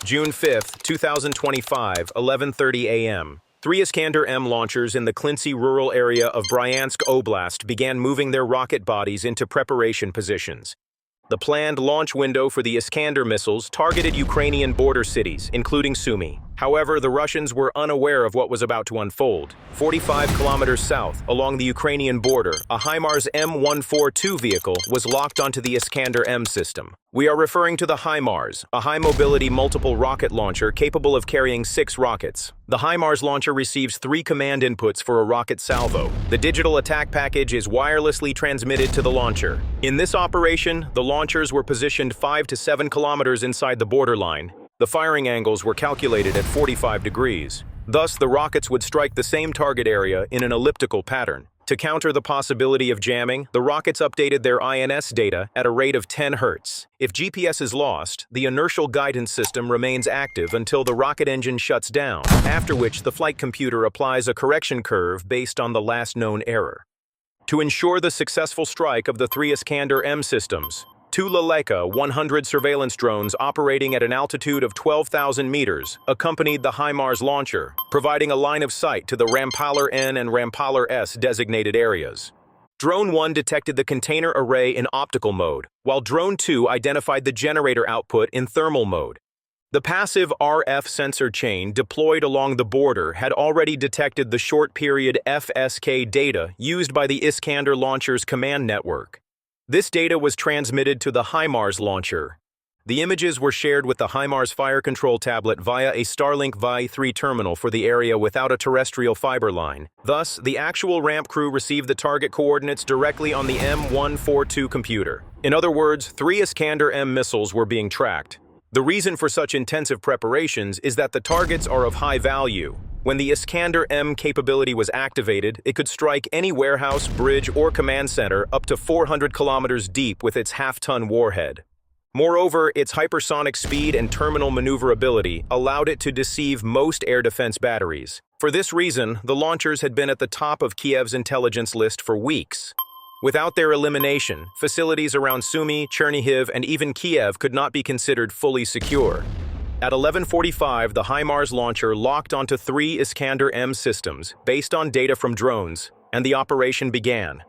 June 5, 2025, 11:30 a.m. Three Iskander-M launchers in the Klintsy rural area of Bryansk Oblast began moving their rocket bodies into preparation positions. The planned launch window for the Iskander missiles targeted Ukrainian border cities, including Sumy. However, the Russians were unaware of what was about to unfold. 45 kilometers south, along the Ukrainian border, a HIMARS M142 vehicle was locked onto the Iskander-M system. We are referring to the HIMARS, a high-mobility multiple rocket launcher capable of carrying 6 rockets. The HIMARS launcher receives 3 command inputs for a rocket salvo. The digital attack package is wirelessly transmitted to the launcher. In this operation, the launchers were positioned 5 to 7 kilometers inside the borderline. The firing angles were calculated at 45 degrees. Thus, the rockets would strike the same target area in an elliptical pattern. To counter the possibility of jamming, the rockets updated their INS data at a rate of 10 Hz. If GPS is lost, the inertial guidance system remains active until the rocket engine shuts down, after which the flight computer applies a correction curve based on the last known error. To ensure the successful strike of the 3 Iskander-M systems, 2 Leleka 100 surveillance drones operating at an altitude of 12,000 meters accompanied the HIMARS launcher, providing a line of sight to the Rampaller-N and Rampaller-S designated areas. Drone 1 detected the container array in optical mode, while Drone 2 identified the generator output in thermal mode. The passive RF sensor chain deployed along the border had already detected the short-period FSK data used by the Iskander launcher's command network. This data was transmitted to the HIMARS launcher. The images were shared with the HIMARS fire control tablet via a Starlink Vi-3 terminal for the area without a terrestrial fiber line. Thus, the actual ramp crew received the target coordinates directly on the M142 computer. In other words, 3 Iskander-M missiles were being tracked. The reason for such intensive preparations is that the targets are of high value. When the Iskander-M capability was activated, it could strike any warehouse, bridge, or command center up to 400 kilometers deep with its half-ton warhead. Moreover, its hypersonic speed and terminal maneuverability allowed it to deceive most air defense batteries. For this reason, the launchers had been at the top of Kiev's intelligence list for weeks. Without their elimination, facilities around Sumy, Chernihiv, and even Kiev could not be considered fully secure. At 11:45, the HIMARS launcher locked onto 3 Iskander-M systems based on data from drones, and the operation began.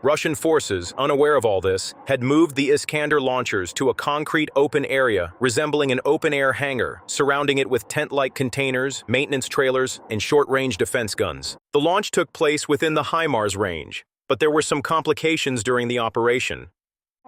Russian forces, unaware of all this, had moved the Iskander launchers to a concrete open area resembling an open-air hangar, surrounding it with tent-like containers, maintenance trailers, and short-range defense guns. The launch took place within the HIMARS range, but there were some complications during the operation.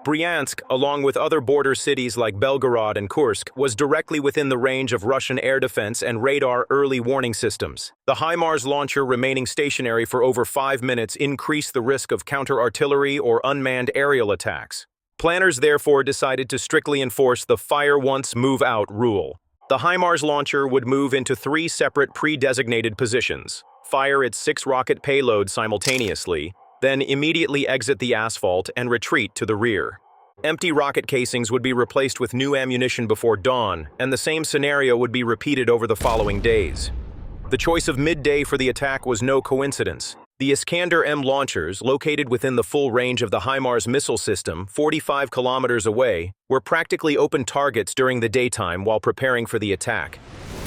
Bryansk, along with other border cities like Belgorod and Kursk, was directly within the range of Russian air defense and radar early warning systems. The HIMARS launcher remaining stationary for over 5 minutes increased the risk of counter-artillery or unmanned aerial attacks. Planners therefore decided to strictly enforce the fire once, move out rule. The HIMARS launcher would move into 3 separate pre-designated positions, fire its 6 rocket payloads simultaneously, then immediately exit the asphalt and retreat to the rear. Empty rocket casings would be replaced with new ammunition before dawn, and the same scenario would be repeated over the following days. The choice of midday for the attack was no coincidence. The Iskander-M launchers, located within the full range of the HIMARS missile system, 45 kilometers away, were practically open targets during the daytime while preparing for the attack.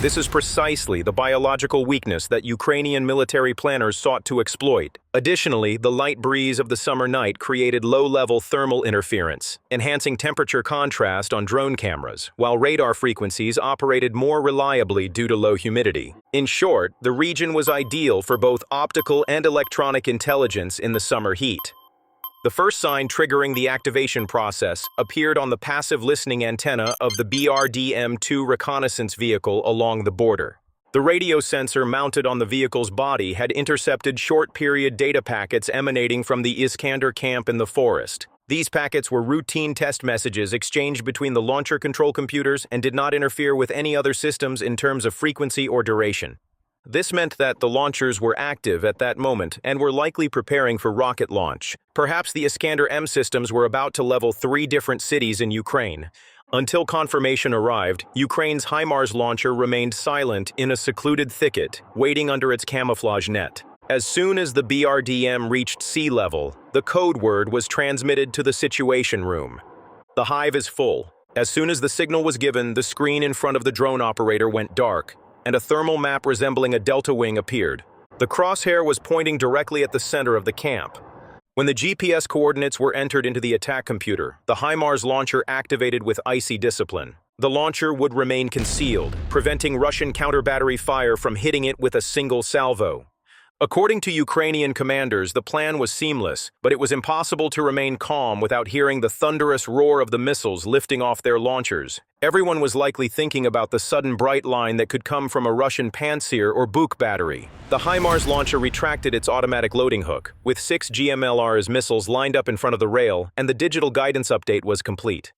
This is precisely the biological weakness that Ukrainian military planners sought to exploit. Additionally, the light breeze of the summer night created low-level thermal interference, enhancing temperature contrast on drone cameras, while radar frequencies operated more reliably due to low humidity. In short, the region was ideal for both optical and electronic intelligence in the summer heat. The first sign triggering the activation process appeared on the passive listening antenna of the BRDM-2 reconnaissance vehicle along the border. The radio sensor mounted on the vehicle's body had intercepted short-period data packets emanating from the Iskander camp in the forest. These packets were routine test messages exchanged between the launcher control computers and did not interfere with any other systems in terms of frequency or duration. This meant that the launchers were active at that moment and were likely preparing for rocket launch. Perhaps the Iskander-M systems were about to level 3 different cities in Ukraine. Until confirmation arrived, Ukraine's HIMARS launcher remained silent in a secluded thicket, waiting under its camouflage net. As soon as the BRDM reached sea level, the code word was transmitted to the situation room. The hive is full. As soon as the signal was given, the screen in front of the drone operator went dark, and a thermal map resembling a delta wing appeared. The crosshair was pointing directly at the center of the camp. When the GPS coordinates were entered into the attack computer, the HIMARS launcher activated with icy discipline. The launcher would remain concealed, preventing Russian counter-battery fire from hitting it with a single salvo. According to Ukrainian commanders, the plan was seamless, but it was impossible to remain calm without hearing the thunderous roar of the missiles lifting off their launchers. Everyone was likely thinking about the sudden bright line that could come from a Russian Pantsir or Buk battery. The HIMARS launcher retracted its automatic loading hook, with 6 GMLRS missiles lined up in front of the rail, and the digital guidance update was complete.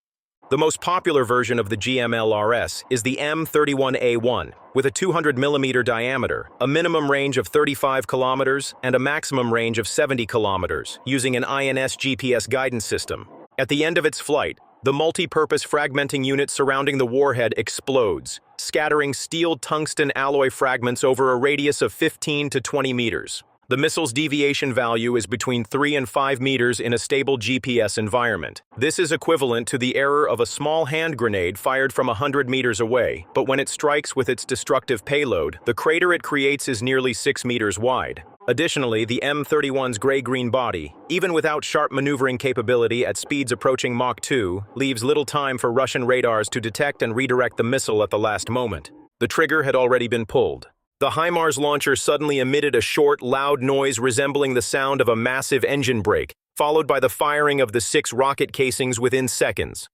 The most popular version of the GMLRS is the M31A1, with a 200mm diameter, a minimum range of 35 kilometers, and a maximum range of 70 kilometers, using an INS GPS guidance system. At the end of its flight, the multi-purpose fragmenting unit surrounding the warhead explodes, scattering steel tungsten alloy fragments over a radius of 15 to 20 meters. The missile's deviation value is between 3 and 5 meters in a stable GPS environment. This is equivalent to the error of a small hand grenade fired from 100 meters away, but when it strikes with its destructive payload, the crater it creates is nearly 6 meters wide. Additionally, the M31's gray-green body, even without sharp maneuvering capability at speeds approaching Mach 2, leaves little time for Russian radars to detect and redirect the missile at the last moment. The trigger had already been pulled. The HIMARS launcher suddenly emitted a short, loud noise resembling the sound of a massive engine brake, followed by the firing of the 6 rocket casings within seconds.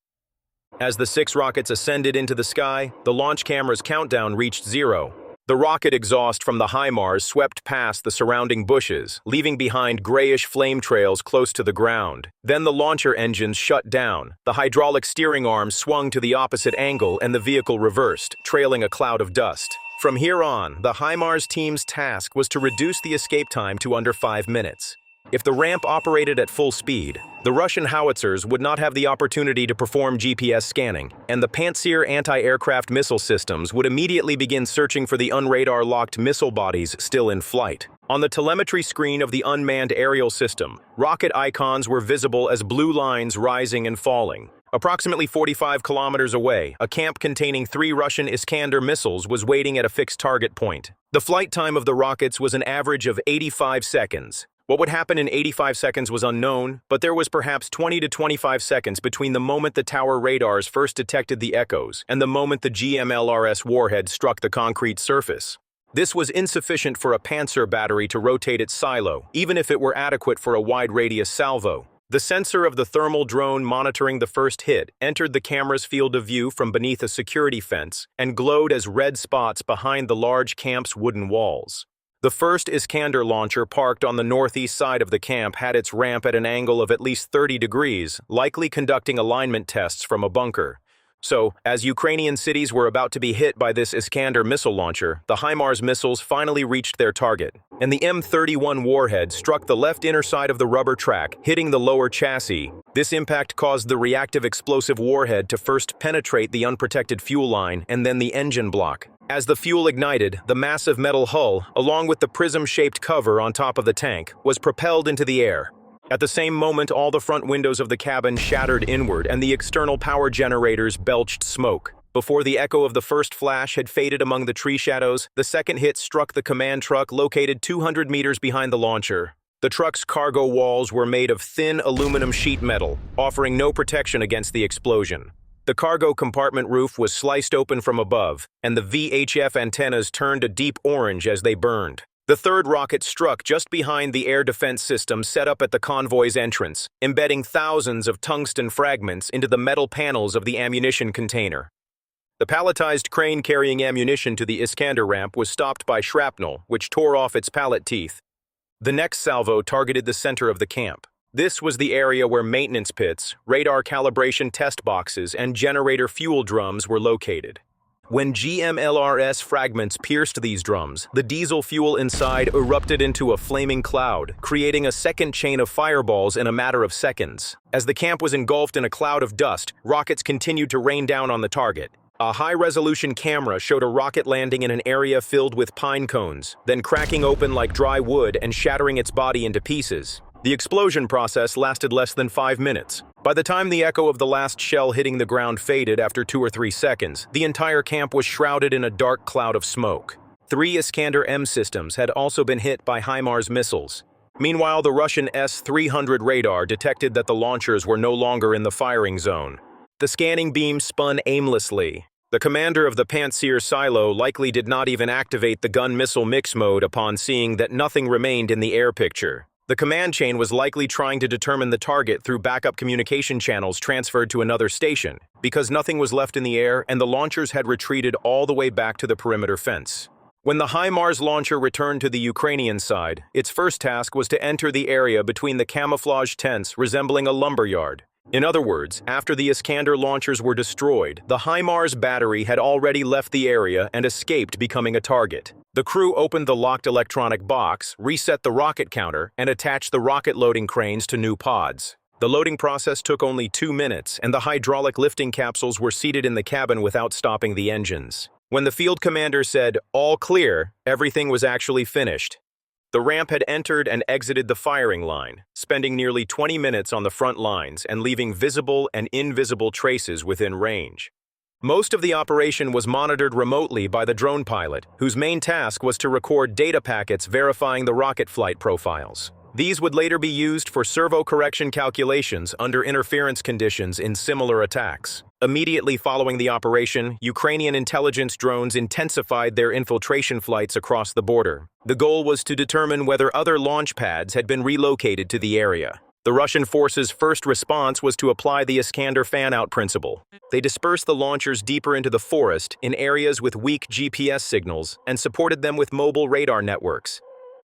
As the 6 rockets ascended into the sky, the launch camera's countdown reached 0. The rocket exhaust from the HIMARS swept past the surrounding bushes, leaving behind grayish flame trails close to the ground. Then the launcher engines shut down, the hydraulic steering arm swung to the opposite angle, and the vehicle reversed, trailing a cloud of dust. From here on, the HIMARS team's task was to reduce the escape time to under 5 minutes. If the ramp operated at full speed, the Russian howitzers would not have the opportunity to perform GPS scanning, and the Pantsir anti-aircraft missile systems would immediately begin searching for the unradar-locked missile bodies still in flight. On the telemetry screen of the unmanned aerial system, rocket icons were visible as blue lines rising and falling. Approximately 45 kilometers away, a camp containing 3 Russian Iskander missiles was waiting at a fixed target point. The flight time of the rockets was an average of 85 seconds. What would happen in 85 seconds was unknown, but there was perhaps 20 to 25 seconds between the moment the tower radars first detected the echoes and the moment the GMLRS warhead struck the concrete surface. This was insufficient for a Pantsir battery to rotate its silo, even if it were adequate for a wide-radius salvo. The sensor of the thermal drone monitoring the first hit entered the camera's field of view from beneath a security fence and glowed as red spots behind the large camp's wooden walls. The first Iskander launcher parked on the northeast side of the camp had its ramp at an angle of at least 30 degrees, likely conducting alignment tests from a bunker. So, as Ukrainian cities were about to be hit by this Iskander missile launcher, the HIMARS missiles finally reached their target, and the M31 warhead struck the left inner side of the rubber track, hitting the lower chassis. This impact caused the reactive explosive warhead to first penetrate the unprotected fuel line and then the engine block. As the fuel ignited, the massive metal hull, along with the prism-shaped cover on top of the tank, was propelled into the air. At the same moment, all the front windows of the cabin shattered inward and the external power generators belched smoke. Before the echo of the first flash had faded among the tree shadows, the second hit struck the command truck located 200 meters behind the launcher. The truck's cargo walls were made of thin aluminum sheet metal, offering no protection against the explosion. The cargo compartment roof was sliced open from above, and the VHF antennas turned a deep orange as they burned. The third rocket struck just behind the air defense system set up at the convoy's entrance, embedding thousands of tungsten fragments into the metal panels of the ammunition container. The palletized crane carrying ammunition to the Iskander ramp was stopped by shrapnel, which tore off its pallet teeth. The next salvo targeted the center of the camp. This was the area where maintenance pits, radar calibration test boxes, and generator fuel drums were located. When GMLRS fragments pierced these drums, the diesel fuel inside erupted into a flaming cloud, creating a second chain of fireballs in a matter of seconds. As the camp was engulfed in a cloud of dust, rockets continued to rain down on the target. A high-resolution camera showed a rocket landing in an area filled with pine cones, then cracking open like dry wood and shattering its body into pieces. The explosion process lasted less than 5 minutes. By the time the echo of the last shell hitting the ground faded after 2 or 3 seconds, the entire camp was shrouded in a dark cloud of smoke. 3 Iskander-M systems had also been hit by HIMARS missiles. Meanwhile, the Russian S-300 radar detected that the launchers were no longer in the firing zone. The scanning beam spun aimlessly. The commander of the Pantsir silo likely did not even activate the gun-missile mix mode upon seeing that nothing remained in the air picture. The command chain was likely trying to determine the target through backup communication channels transferred to another station, because nothing was left in the air and the launchers had retreated all the way back to the perimeter fence. When the HIMARS launcher returned to the Ukrainian side, its first task was to enter the area between the camouflage tents resembling a lumberyard. In other words, after the Iskander launchers were destroyed, the HIMARS battery had already left the area and escaped becoming a target. The crew opened the locked electronic box, reset the rocket counter, and attached the rocket loading cranes to new pods. The loading process took only 2 minutes, and the hydraulic lifting capsules were seated in the cabin without stopping the engines. When the field commander said, "All clear," everything was actually finished. The ramp had entered and exited the firing line, spending nearly 20 minutes on the front lines and leaving visible and invisible traces within range. Most of the operation was monitored remotely by the drone pilot, whose main task was to record data packets verifying the rocket flight profiles. These would later be used for servo correction calculations under interference conditions in similar attacks. Immediately following the operation, Ukrainian intelligence drones intensified their infiltration flights across the border. The goal was to determine whether other launch pads had been relocated to the area. The Russian forces' first response was to apply the Iskander fan-out principle. They dispersed the launchers deeper into the forest in areas with weak GPS signals and supported them with mobile radar networks.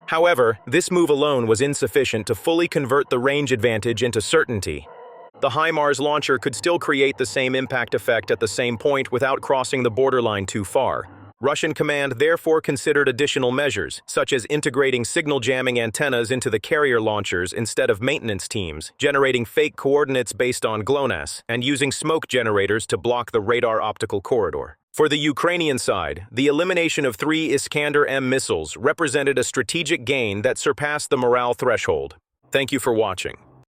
However, this move alone was insufficient to fully convert the range advantage into certainty. The HIMARS launcher could still create the same impact effect at the same point without crossing the borderline too far. Russian command therefore considered additional measures, such as integrating signal jamming antennas into the carrier launchers instead of maintenance teams, generating fake coordinates based on GLONASS, and using smoke generators to block the radar optical corridor. For the Ukrainian side, the elimination of 3 Iskander-M missiles represented a strategic gain that surpassed the morale threshold. Thank you for watching.